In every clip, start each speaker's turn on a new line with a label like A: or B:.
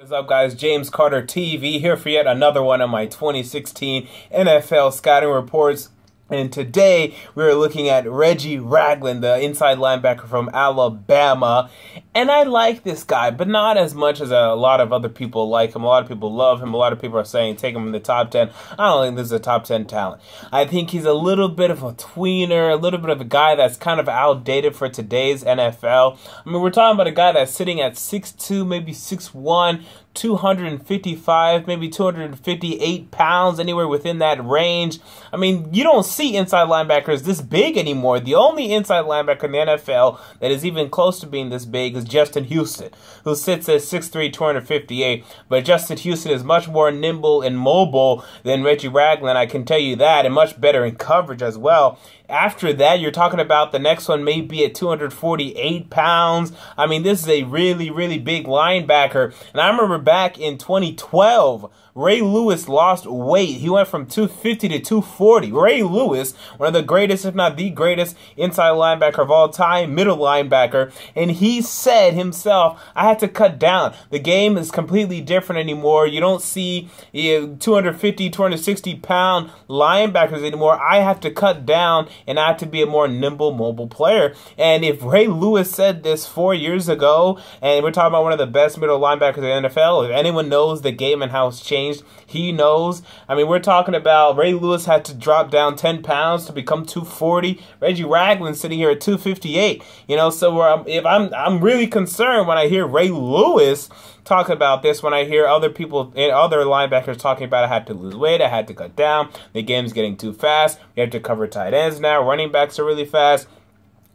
A: What's up, guys? James Carter TV here for yet another one of my 2016 NFL scouting reports. And today we're looking at Reggie Ragland, the inside linebacker from Alabama. And I like this guy, but not as much as a lot of other people like him. A lot of people love him. A lot of people are saying take him in the top 10. I don't think this is a top 10 talent. I think he's a little bit of a tweener, a little bit of a guy that's kind of outdated for today's NFL. I mean, we're talking about a guy that's sitting at 6'2", maybe 6'1", 255, maybe 258 pounds, anywhere within that range. I mean, you don't see inside linebackers this big anymore. The only inside linebacker in the NFL that is even close to being this big is Justin Houston, who sits at 6'3", 258. But Justin Houston is much more nimble and mobile than Reggie Ragland, I can tell you that, and much better in coverage as well. After that, you're talking about the next one may be at 248 pounds. I mean, this is a really, really big linebacker. And I remember back in 2012, Ray Lewis lost weight. He went from 250 to 240. Ray Lewis, one of the greatest, if not the greatest, inside linebacker of all time, middle linebacker. And he said himself, I had to cut down. The game is completely different anymore. You don't see 250, 260 pound linebackers anymore. I have to cut down and I have to be a more nimble, mobile player. And if Ray Lewis said this 4 years ago, and we're talking about one of the best middle linebackers in the NFL, if anyone knows the game and how it's changed, he knows. I mean, we're talking about Ray Lewis had to drop down 10 pounds to become 240. Reggie Ragland sitting here at 258. You know, so I'm really concerned when I hear Ray Lewis talk about this, when I hear other people, other linebackers talking about I had to lose weight, I had to cut down, the game's getting too fast, we have to cover tight ends now, running backs are really fast.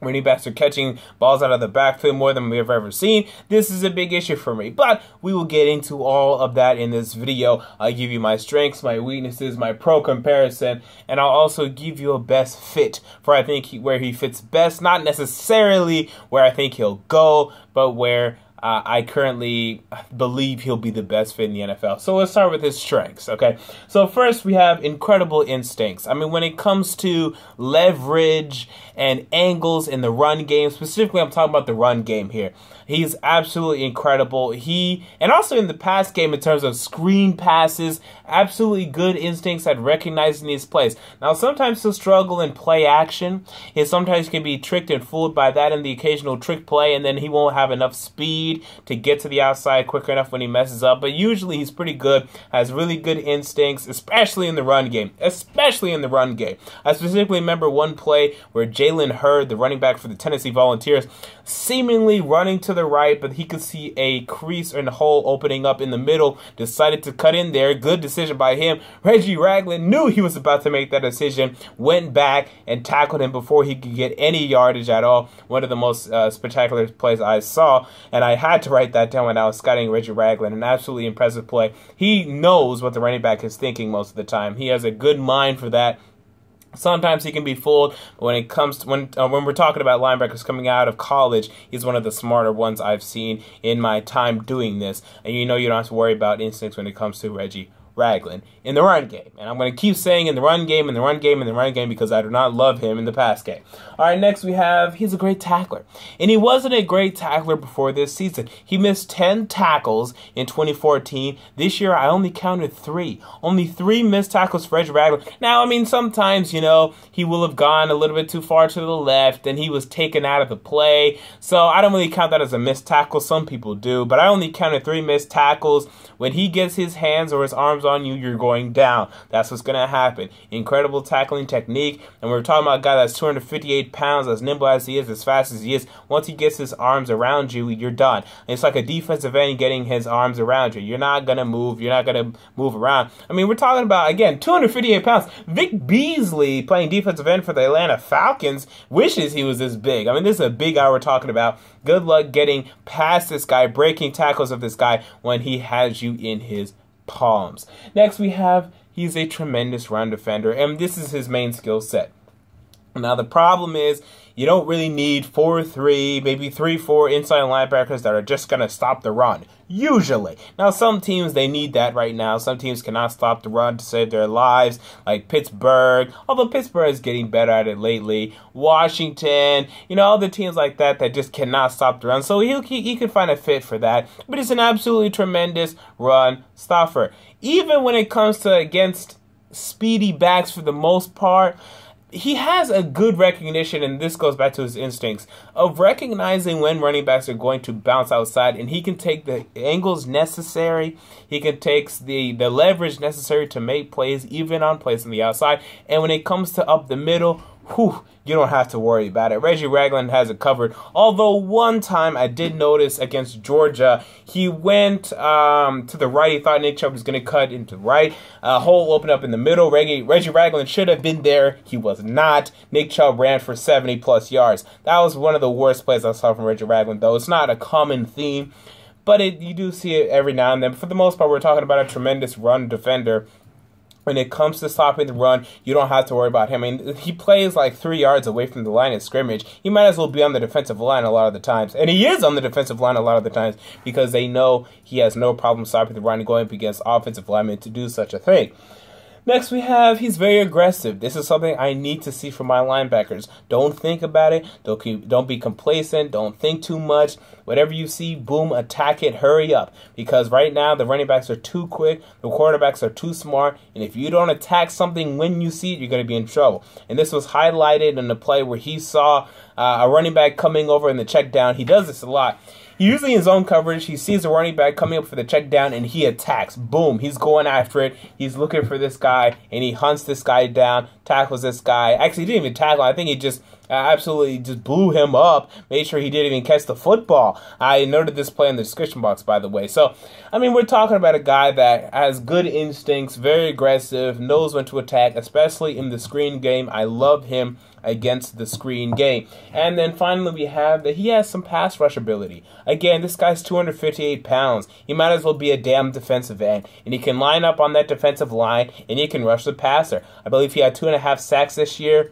A: Running backs are catching balls out of the backfield more than we've ever seen. This is a big issue for me, but we will get into all of that in this video. I'll give you my strengths, my weaknesses, my pro comparison, and I'll also give you a best fit for I think where he fits best. Not necessarily where I think he'll go, but where I currently believe he'll be the best fit in the NFL. So let's start with his strengths, okay? So first, we have incredible instincts. I mean, when it comes to leverage and angles in the run game, specifically I'm talking about the run game here. He's absolutely incredible. And also in the pass game in terms of screen passes, absolutely good instincts at recognizing these plays. Now, sometimes he'll struggle in play action. He sometimes can be tricked and fooled by that in the occasional trick play, and then he won't have enough speed to get to the outside quick enough when he messes up. But usually he's pretty good, has really good instincts, especially in the run game. Especially in the run game. I specifically remember one play where Jalen Hurd, the running back for the Tennessee Volunteers, seemingly running to the right, but he could see a crease and hole opening up in the middle, decided to cut in there. Good decision by him. Reggie Ragland knew he was about to make that decision, went back and tackled him before he could get any yardage at all. One of the most spectacular plays I saw, and I had to write that down when I was scouting Reggie Ragland. An absolutely impressive play. He knows what the running back is thinking most of the time. He has a good mind for that. Sometimes he can be fooled, but when it comes to when we're talking about linebackers coming out of college, he's one of the smarter ones I've seen in my time doing this. And you know you don't have to worry about instincts when it comes to Reggie Ragland in the run game. And I'm going to keep saying in the run game, in the run game, in the run game, because I do not love him in the pass game. All right, next we have, he's a great tackler. And he wasn't a great tackler before this season. He missed 10 tackles in 2014. This year, I only counted 3. Only 3 missed tackles for Reggie Ragland. Now, I mean, sometimes, you know, he will have gone a little bit too far to the left, and he was taken out of the play. So I don't really count that as a missed tackle. Some people do, but I only counted 3 missed tackles. When he gets his hands or his arms on you, you're going down. That's what's going to happen. Incredible tackling technique. And we're talking about a guy that's 258 pounds, as nimble as he is, as fast as he is. Once he gets his arms around you, you're done. And it's like a defensive end getting his arms around you. You're not going to move. You're not going to move around. I mean, we're talking about, again, 258 pounds. Vic Beasley, playing defensive end for the Atlanta Falcons, wishes he was this big. I mean, this is a big guy we're talking about. Good luck getting past this guy, breaking tackles of this guy when he has you in his palms. Next we have, he's a tremendous run defender, and this is his main skill set. Now the problem is You don't really need 4-3, maybe 3-4 inside linebackers that are just going to stop the run. Usually. Now, some teams, they need that right now. Some teams cannot stop the run to save their lives, like Pittsburgh. Although Pittsburgh is getting better at it lately. Washington, other teams like that just cannot stop the run. So he could find a fit for that. But it's an absolutely tremendous run stopper. Even when it comes to against speedy backs for the most part, he has a good recognition, and this goes back to his instincts, of recognizing when running backs are going to bounce outside, and he can take the angles necessary. He can take the leverage necessary to make plays, even on plays on the outside. And when it comes to up the middle, you don't have to worry about it. Reggie Ragland has it covered. Although one time I did notice against Georgia, he went to the right. He thought Nick Chubb was going to cut into the right. A hole opened up in the middle. Reggie Ragland should have been there. He was not. Nick Chubb ran for 70-plus yards. That was one of the worst plays I saw from Reggie Ragland, though. It's not a common theme, but you do see it every now and then. But for the most part, we're talking about a tremendous run defender. When it comes to stopping the run, you don't have to worry about him. I mean, he plays like 3 yards away from the line of scrimmage. He might as well be on the defensive line a lot of the times. And he is on the defensive line a lot of the times because they know he has no problem stopping the run and going up against offensive linemen to do such a thing. Next we have, he's very aggressive. This is something I need to see from my linebackers. Don't think about it. Don't be complacent. Don't think too much. Whatever you see, boom, attack it. Hurry up. Because right now the running backs are too quick. The quarterbacks are too smart. And if you don't attack something when you see it, you're going to be in trouble. And this was highlighted in the play where he saw a running back coming over in the check down. He does this a lot. Usually in zone coverage, he sees a running back coming up for the check down, and he attacks. Boom, he's going after it. He's looking for this guy, and he hunts this guy down, tackles this guy. Actually, he didn't even tackle. I think he just absolutely just blew him up, made sure he didn't even catch the football. I noted this play in the description box, by the way. So, I mean, we're talking about a guy that has good instincts, very aggressive, knows when to attack, especially in the screen game. I love him against the screen game. And then finally we have that he has some pass rush ability. Again, this guy's 258 pounds. He might as well be a damn defensive end. And he can line up on that defensive line and he can rush the passer. I believe he had 2.5 sacks this year.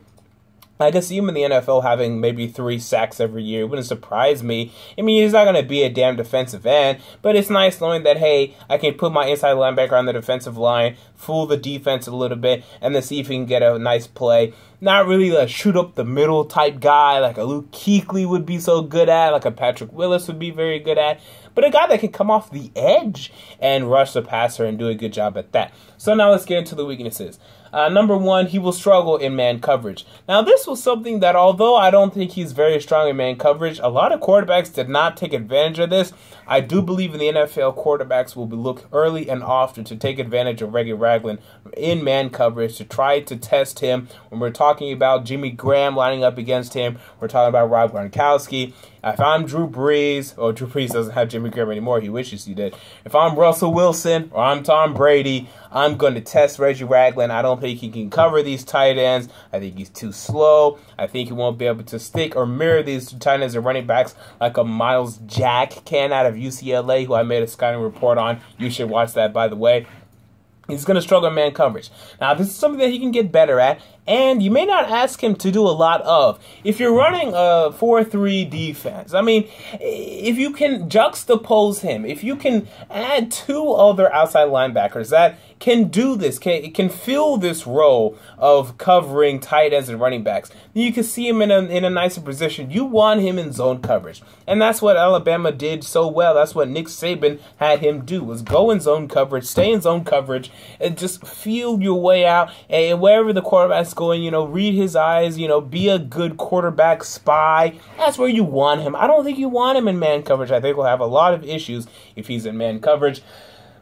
A: I can see him in the NFL having maybe 3 sacks every year. It wouldn't surprise me. I mean, he's not going to be a damn defensive end, but it's nice knowing that, hey, I can put my inside linebacker on the defensive line, fool the defense a little bit, and then see if he can get a nice play. Not really a shoot up the middle type guy like a Luke Kuechly would be so good at, like a Patrick Willis would be very good at, but a guy that can come off the edge and rush the passer and do a good job at that. So now let's get into the weaknesses. Number one, he will struggle in man coverage. Now, this was something that, although I don't think he's very strong in man coverage, a lot of quarterbacks did not take advantage of this. I do believe in the NFL, quarterbacks will look early and often to take advantage of Reggie Ragland in man coverage to try to test him. When we're talking about Jimmy Graham lining up against him, we're talking about Rob Gronkowski. If I'm Drew Brees, Drew Brees doesn't have Jimmy Graham anymore, he wishes he did. If I'm Russell Wilson or I'm Tom Brady, I'm going to test Reggie Ragland. I don't think he can cover these tight ends. I think he's too slow. I think he won't be able to stick or mirror these tight ends and running backs like a Miles Jack can out of UCLA, who I made a scouting report on. You should watch that, by the way. He's going to struggle in man coverage. Now, this is something that he can get better at, and you may not ask him to do a lot of. If you're running a 4-3 defense, I mean, if you can juxtapose him, if you can add 2 other outside linebackers that can do this, can fill this role of covering tight ends and running backs, you can see him in a nicer position. You want him in zone coverage, and that's what Alabama did so well. That's what Nick Saban had him do, was go in zone coverage, stay in zone coverage, and just feel your way out, and wherever the quarterback's going, read his eyes, be a good quarterback spy. That's where you want him. I don't think you want him in man coverage. I think we'll have a lot of issues if he's in man coverage.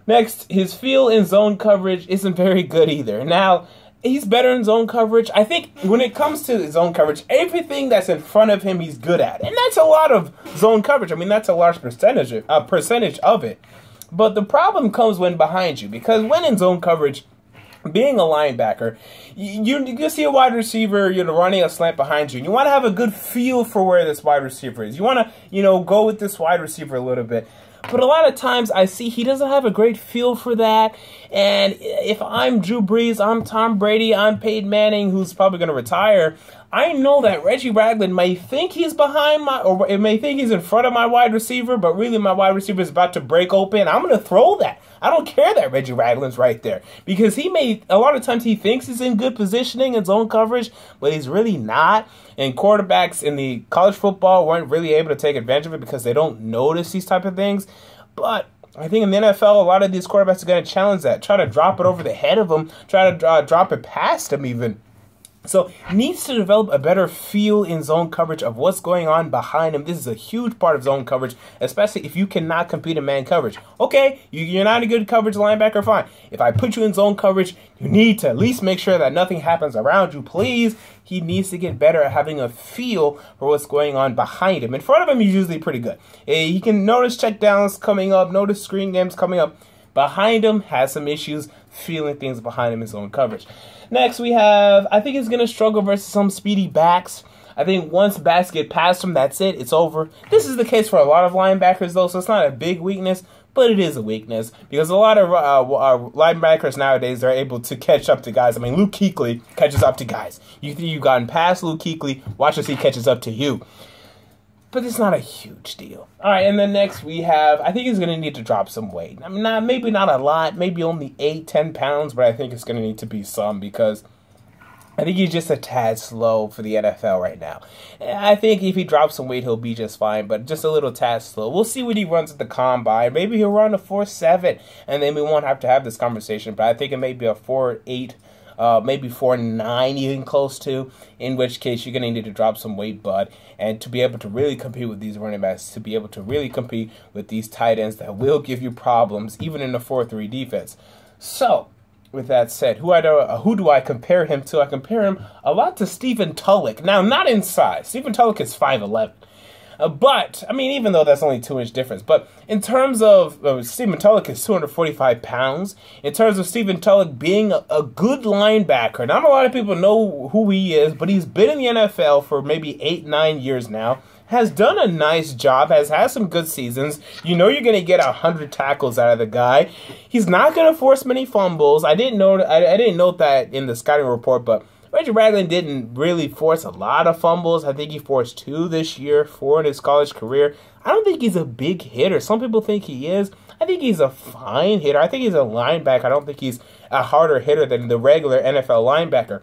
A: Next, his feel in zone coverage isn't very good either. Now, he's better in zone coverage. I think when it comes to zone coverage, everything that's in front of him, he's good at. And that's a lot of zone coverage. I mean, that's a large percentage of it. But the problem comes when behind you, because when in zone coverage, being a linebacker, you see a wide receiver, running a slant behind you, and you want to have a good feel for where this wide receiver is. You want to, go with this wide receiver a little bit. But a lot of times I see he doesn't have a great feel for that. And if I'm Drew Brees, I'm Tom Brady, I'm Peyton Manning, who's probably going to retire, I know that Reggie Ragland may think he's behind or it may think he's in front of my wide receiver, but really my wide receiver is about to break open. I'm going to throw that. I don't care that Reggie Ragland's right there because a lot of times he thinks he's in good positioning in zone coverage, but he's really not. And quarterbacks in the college football weren't really able to take advantage of it because they don't notice these type of things. But I think in the NFL, a lot of these quarterbacks are going to challenge that, try to drop it over the head of them, try to drop it past them even. So needs to develop a better feel in zone coverage of what's going on behind him. This is a huge part of zone coverage, especially if you cannot compete in man coverage. Okay, you're not a good coverage linebacker, fine. If I put you in zone coverage, you need to at least make sure that nothing happens around you, please. He needs to get better at having a feel for what's going on behind him. In front of him, he's usually pretty good. He can notice checkdowns coming up, notice screen games coming up. Behind him, has some issues feeling things behind him in zone coverage. Next, we have, I think he's going to struggle versus some speedy backs. I think once backs get past him, that's it. It's over. This is the case for a lot of linebackers, though, so it's not a big weakness, but it is a weakness because a lot of linebackers nowadays are able to catch up to guys. I mean, Luke Kuechly catches up to guys. You think you've gotten past Luke Kuechly, watch as he catches up to you. But it's not a huge deal. All right, and then next we have, I think he's going to need to drop some weight. I mean, maybe not a lot, maybe only 8-10 pounds, but I think it's going to need to be some because I think he's just a tad slow for the NFL right now. I think if he drops some weight, he'll be just fine, but just a little tad slow. We'll see what he runs at the combine. Maybe he'll run a 4.7, and then we won't have to have this conversation, but I think it may be a 4.8. Maybe 4.9 even close to, in which case you're going to need to drop some weight, bud, and to be able to really compete with these running backs, to be able to really compete with these tight ends that will give you problems, even in a 4-3 defense. So, with that said, who do I compare him to? I compare him a lot to Stephen Tulloch. Now, not in size. Stephen Tulloch is 5'11". But, I mean, even though that's only 2-inch difference, but in terms of Stephen Tulloch is 245 pounds, in terms of Stephen Tulloch being a good linebacker, not a lot of people know who he is, but he's been in the NFL for maybe 8-9 years now, has done a nice job, has had some good seasons. You know you're going to get 100 tackles out of the guy. He's not going to force many fumbles. I didn't note that in the scouting report, but Reggie Ragland didn't really force a lot of fumbles. I think he forced 2 this year, 4 in his college career. I don't think he's a big hitter. Some people think he is. I think he's a fine hitter. I think he's a linebacker. I don't think he's a harder hitter than the regular NFL linebacker.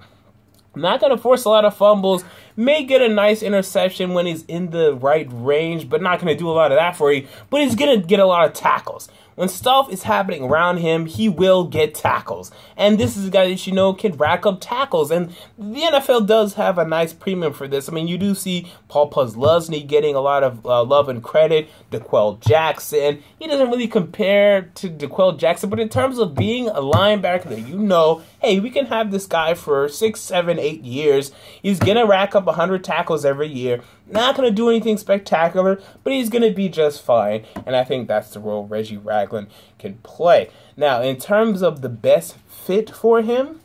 A: Not going to force a lot of fumbles. May get a nice interception when he's in the right range, but not going to do a lot of that for you. But he's going to get a lot of tackles. When stuff is happening around him, he will get tackles. And this is a guy that you know can rack up tackles. And the NFL does have a nice premium for this. I mean, you do see Paul Posluszny getting a lot of love and credit. DeQuell Jackson. He doesn't really compare to DeQuell Jackson, but in terms of being a linebacker that you know, hey, we can have this guy for 6, 7, 8 years. He's going to rack up 100 tackles every year. Not going to do anything spectacular, but he's going to be just fine. And I think that's the role Reggie Ragland can play. Now, in terms of the best fit for him,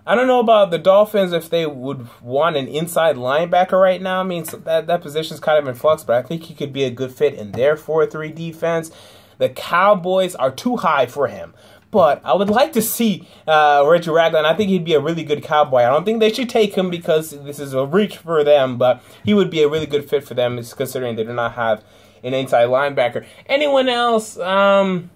A: I don't know about the Dolphins if they would want an inside linebacker right now. I mean, so that position's kind of in flux, but I think he could be a good fit in their 4-3 defense. The Cowboys are too high for him. But I would like to see Reggie Ragland. I think he'd be a really good Cowboy. I don't think they should take him because this is a reach for them, but he would be a really good fit for them considering they do not have an inside linebacker. Anyone else? Just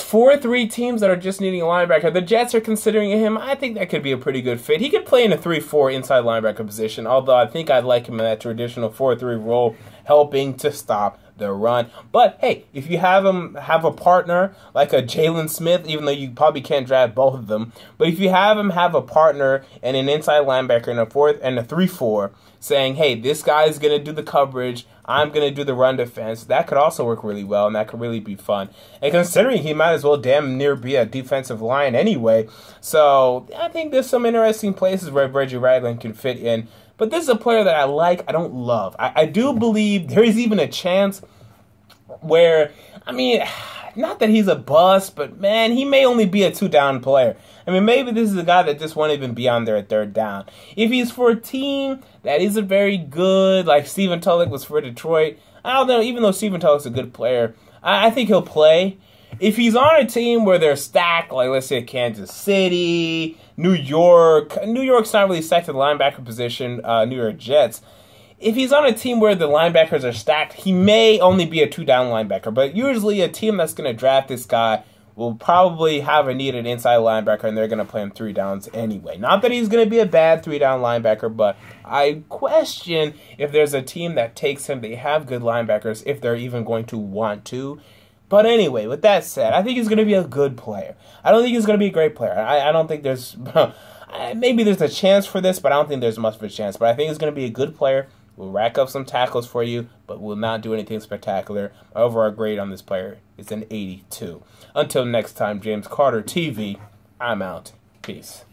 A: 4-3 teams that are just needing a linebacker. The Jets are considering him. I think that could be a pretty good fit. He could play in a 3-4 inside linebacker position, although I think I'd like him in that traditional 4-3 role, helping to stop the run. But hey, if you have a partner like a Jalen Smith, even though you probably can't draft both of them, but if you have a partner and an inside linebacker in a 3-4, saying, hey, this guy's gonna do the coverage, I'm gonna do the run defense, that could also work really well, and that could really be fun. And considering he might as well damn near be a defensive line anyway, so I think there's some interesting places where Reggie Ragland can fit in. But this is a player that I like, I don't love. I do believe there is even a chance where, I mean, not that he's a bust, but man, he may only be a 2-down player. I mean, maybe this is a guy that just won't even be on there at 3rd down. If he's for a team that isn't very good, like Stephen Tulloch was for Detroit, I don't know, even though Stephen Tulloch's a good player, I think he'll play. If he's on a team where they're stacked, like let's say Kansas City, New York. New York's not really stacked at the linebacker position, New York Jets. If he's on a team where the linebackers are stacked, he may only be a 2-down linebacker. But usually a team that's going to draft this guy will probably have a needed inside linebacker, and they're going to play him 3 downs anyway. Not that he's going to be a bad 3-down linebacker, but I question if there's a team that takes him, they have good linebackers, if they're even going to want to. But anyway, with that said, I think he's going to be a good player. I don't think he's going to be a great player. I don't think there's... maybe there's a chance for this, but I don't think there's much of a chance. But I think he's going to be a good player. Will rack up some tackles for you, but will not do anything spectacular. My overall grade on this player is an 82. Until next time, James Carter TV, I'm out. Peace.